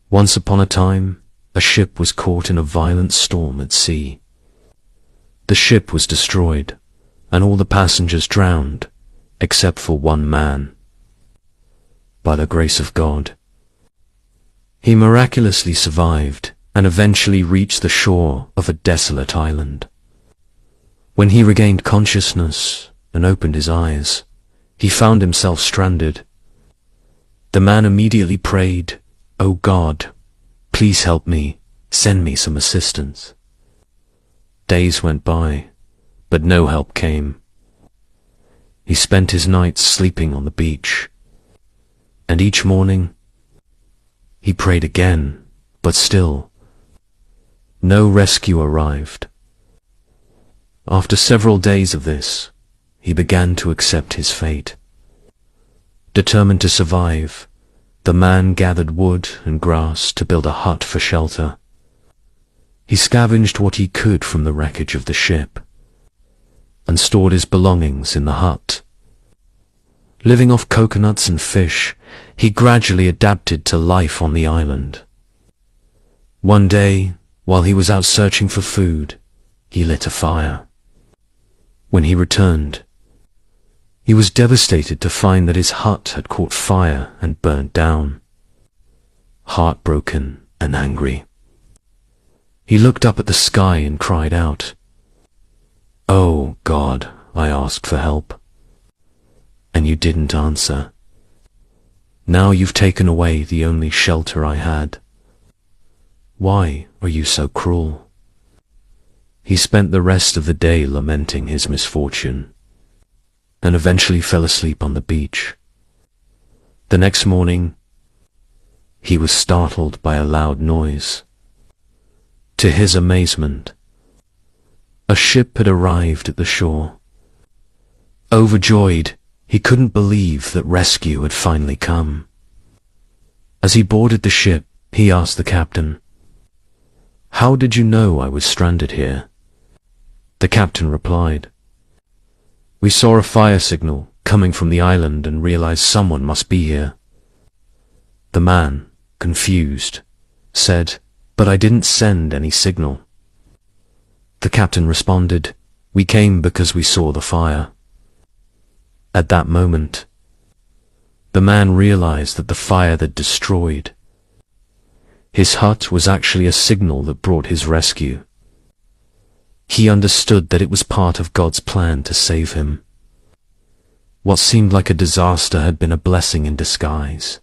Once upon a time, a ship was caught in a violent storm at sea. The ship was destroyed, and all the passengers drowned, except for one man. By the grace of God, he miraculously survived and eventually reached the shore of a desolate island. When he regained consciousness and opened his eyes, he found himself stranded. The man immediately prayed, "O God, please help me, send me some assistance." Days went by, but no help came. He spent his nights sleeping on the beach, and each morning he prayed again, but still no rescue arrived. After several days of this, he began to accept his fate. Determined to survive, the man gathered wood and grass to build a hut for shelter. He scavenged what he could from the wreckage of the ship and stored his belongings in the hut. Living off coconuts and fish, he gradually adapted to life on the island. One day, while he was out searching for food, he lit a fire. When he returned, he was devastated to find that his hut had caught fire and burnt down. Heartbroken and angry, he looked up at the sky and cried out, "Oh God, I asked for help, and you didn't answer. Now you've taken away the only shelter I had. Why are you so cruel?" He spent the rest of the day lamenting his misfortune, and eventually fell asleep on the beach. The next morning, he was startled by a loud noise. To his amazement, a ship had arrived at the shore. Overjoyed, he couldn't believe that rescue had finally come. As he boarded the ship, he asked the captain, "How did you know I was stranded here?" The captain replied, "We saw a fire signal coming from the island and realized someone must be here." The man, confused, said, "But I didn't send any signal." The captain responded, "We came because we saw the fire." At that moment, the man realized that the fire that destroyed his hut was actually a signal that brought his rescue. He understood that it was part of God's plan to save him. What seemed like a disaster had been a blessing in disguise.